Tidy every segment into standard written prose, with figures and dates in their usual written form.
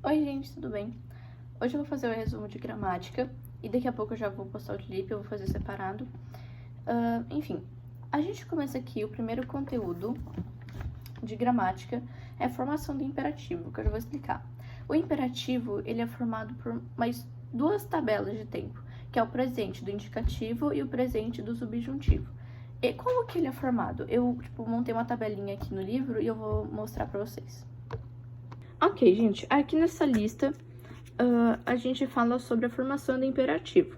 Oi gente, tudo bem? Hoje eu vou fazer o resumo de gramática e daqui a pouco eu já vou postar o clipe, eu vou fazer separado. Enfim, a gente começa aqui o primeiro conteúdo de gramática, é a formação do imperativo, que eu já vou explicar. O imperativo, ele é formado por mais duas tabelas de tempo, que é o presente do indicativo e o presente do subjuntivo. E como que ele é formado? Eu, montei uma tabelinha aqui no livro e eu vou mostrar pra vocês. Ok, gente, aqui nessa lista a gente fala sobre a formação do imperativo,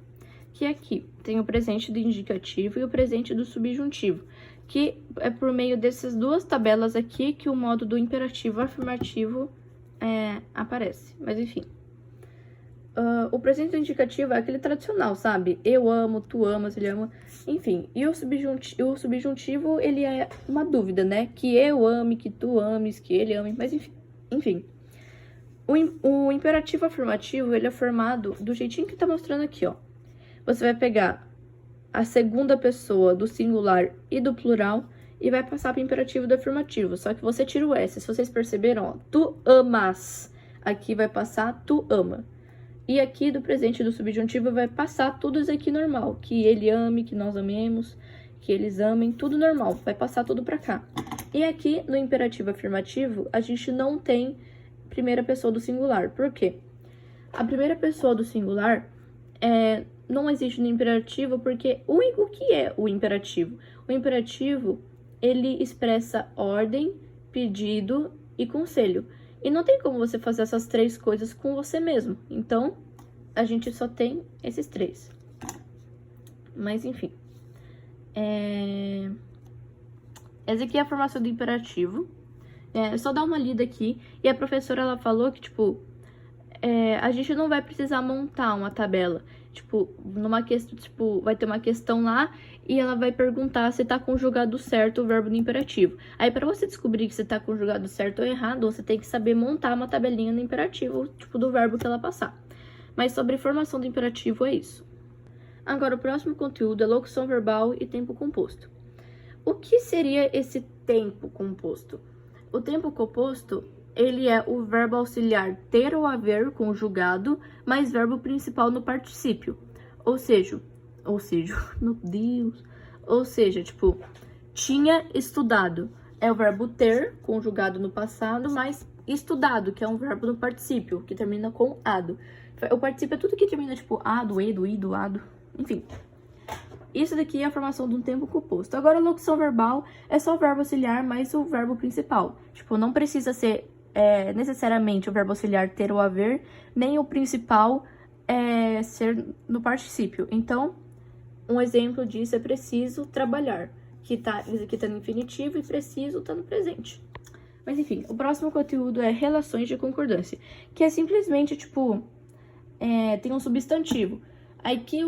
que aqui tem o presente do indicativo e o presente do subjuntivo, que é por meio dessas duas tabelas aqui que o modo do imperativo afirmativo aparece, mas enfim. O presente do indicativo é aquele tradicional, sabe? Eu amo, tu amas, ele ama, enfim. E o subjuntivo, ele é uma dúvida, né? Que eu ame, que tu ames, que ele ame, mas enfim. O imperativo afirmativo, ele é formado do jeitinho que tá mostrando aqui, ó. Você vai pegar a segunda pessoa do singular e do plural e vai passar para o imperativo do afirmativo. Só que você tira o S. Se vocês perceberam, ó, tu amas. Aqui vai passar tu ama. E aqui do presente do subjuntivo vai passar tudo isso aqui normal. Que ele ame, que nós amemos, que eles amem, tudo normal. Vai passar tudo para cá. E aqui no imperativo afirmativo, a gente não tem primeira pessoa do singular. Por quê? A primeira pessoa do singular não existe no imperativo porque o que é o imperativo? O imperativo, ele expressa ordem, pedido e conselho. E não tem como você fazer essas três coisas com você mesmo. Então, a gente só tem esses três. Mas, enfim. Essa aqui é a formação do imperativo. É só dar uma lida aqui. E a professora, ela falou que, a gente não vai precisar montar uma tabela. Vai ter uma questão lá e ela vai perguntar se tá conjugado certo o verbo no imperativo. Aí, para você descobrir que se tá conjugado certo ou errado, você tem que saber montar uma tabelinha no imperativo, do verbo que ela passar. Mas sobre formação do imperativo é isso. Agora, o próximo conteúdo é locução verbal e tempo composto. O que seria esse tempo composto? O tempo composto, ele é o verbo auxiliar ter ou haver conjugado, mais verbo principal no particípio. Ou seja, meu Deus. Ou seja, tinha estudado. É o verbo ter, conjugado no passado, mais estudado, que é um verbo no particípio, que termina com ado. O particípio é tudo que termina, ado, edo, ido, ado, enfim. Isso daqui é a formação de um tempo composto. Agora, a locução verbal é só o verbo auxiliar mais o verbo principal. Não precisa ser necessariamente o verbo auxiliar ter ou haver, nem o principal ser no particípio. Então, um exemplo disso é preciso trabalhar, que isso aqui tá no infinitivo e preciso tá no presente. Mas, enfim, o próximo conteúdo é relações de concordância, que é simplesmente, tem um substantivo. Aí que,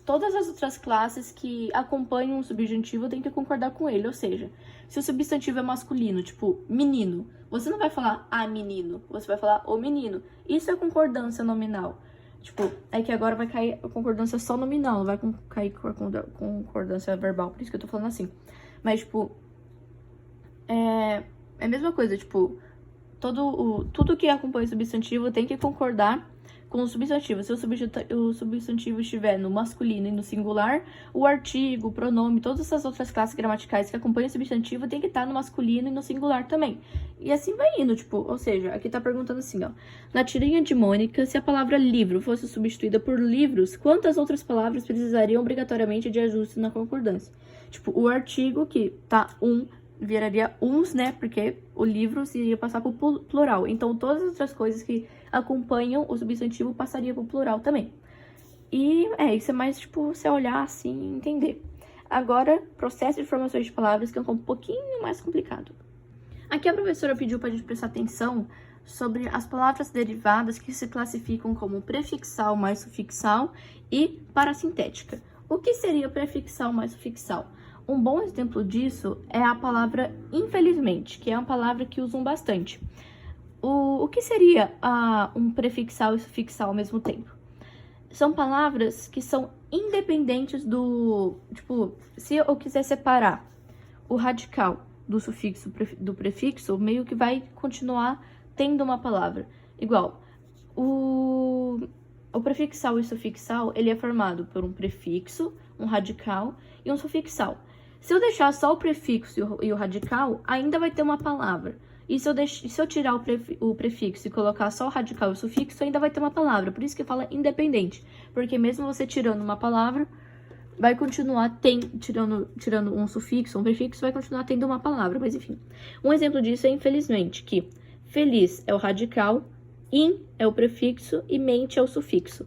todas as outras classes que acompanham o subjuntivo têm que concordar com ele. Ou seja, se o substantivo é masculino, menino, você não vai falar a menino, você vai falar o menino. Isso é concordância nominal. É que agora vai cair a concordância só nominal, não vai cair concordância verbal, por isso que eu tô falando assim. Mas, é a mesma coisa, tudo que acompanha o substantivo tem que concordar com o substantivo. Se o substantivo estiver no masculino e no singular, o artigo, o pronome, todas essas outras classes gramaticais que acompanham o substantivo tem que estar no masculino e no singular também. E assim vai indo, ou seja, aqui tá perguntando assim, ó. Na tirinha de Mônica, se a palavra livro fosse substituída por livros, quantas outras palavras precisariam obrigatoriamente de ajuste na concordância? O artigo que tá viraria uns, né? Porque o livro iria passar para o plural. Então, todas as outras coisas que acompanham o substantivo passaria para o plural também. E isso é mais, você olhar assim e entender. Agora, processo de formações de palavras, que é um pouquinho mais complicado. Aqui a professora pediu para a gente prestar atenção sobre as palavras derivadas que se classificam como prefixal mais sufixal e parasintética. O que seria prefixal mais sufixal? Um bom exemplo disso é a palavra infelizmente, que é uma palavra que usam bastante. O que seria um prefixal e sufixal ao mesmo tempo? São palavras que são independentes do... se eu quiser separar o radical do sufixo do prefixo, meio que vai continuar tendo uma palavra. Igual, o prefixal e o sufixal, ele é formado por um prefixo, um radical e um sufixal. Se eu deixar só o prefixo e o radical, ainda vai ter uma palavra. E se eu tirar o prefixo e colocar só o radical e o sufixo, ainda vai ter uma palavra. Por isso que fala independente. Porque mesmo você tirando uma palavra, vai continuar tirando um sufixo, um prefixo, vai continuar tendo uma palavra. Mas enfim, um exemplo disso é infelizmente, que feliz é o radical, in é o prefixo e mente é o sufixo.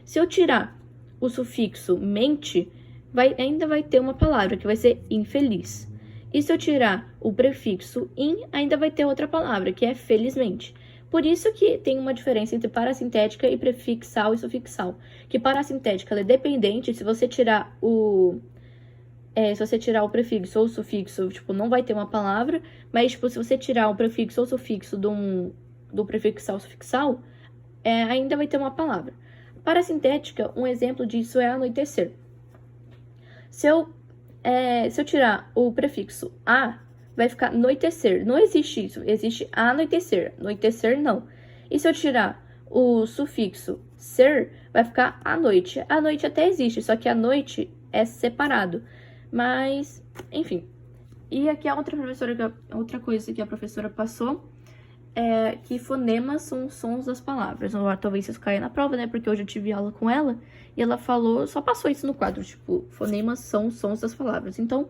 Se eu tirar o sufixo mente, ainda vai ter uma palavra, que vai ser infeliz. E se eu tirar o prefixo in, ainda vai ter outra palavra, que é felizmente. Por isso que tem uma diferença entre parassintética e prefixal e sufixal. Que parassintética ela é dependente, se você tirar o prefixo ou o sufixo, tipo, não vai ter uma palavra, mas, tipo, se você tirar o prefixo ou o sufixo do prefixal ou sufixal, ainda vai ter uma palavra. Parassintética, um exemplo disso é anoitecer. Se eu tirar o prefixo a, vai ficar anoitecer. Não existe isso, existe anoitecer. Anoitecer, não. E se eu tirar o sufixo ser, vai ficar à noite. A noite até existe, só que a noite é separado. Mas, enfim. E aqui a outra coisa que a professora passou é que fonemas são os sons das palavras. Talvez isso caia na prova, né? Porque hoje eu tive aula com ela e ela falou, só passou isso no quadro, tipo, fonemas são os sons das palavras. Então,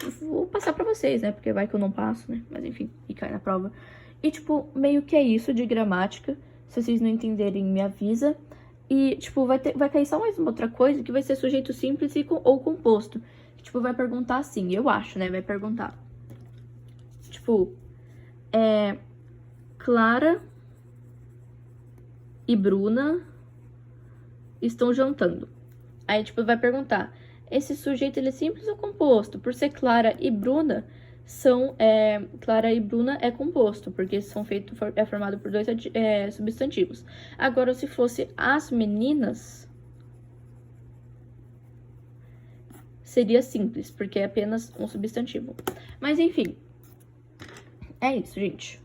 eu vou passar pra vocês, né? Porque vai que eu não passo, né? Mas enfim, e cai na prova. E, tipo, meio que é isso de gramática. Se vocês não entenderem, me avisa. E, tipo, vai cair só mais uma outra coisa, que vai ser sujeito simples ou composto. Tipo, vai perguntar assim, eu acho, né? Vai perguntar. Tipo, Clara e Bruna estão jantando. Aí, tipo, vai perguntar, esse sujeito, ele é simples ou composto? Por ser Clara e Bruna, Clara e Bruna é composto, porque é formado por dois substantivos. Agora, se fosse as meninas, seria simples, porque é apenas um substantivo. Mas, enfim, é isso, gente.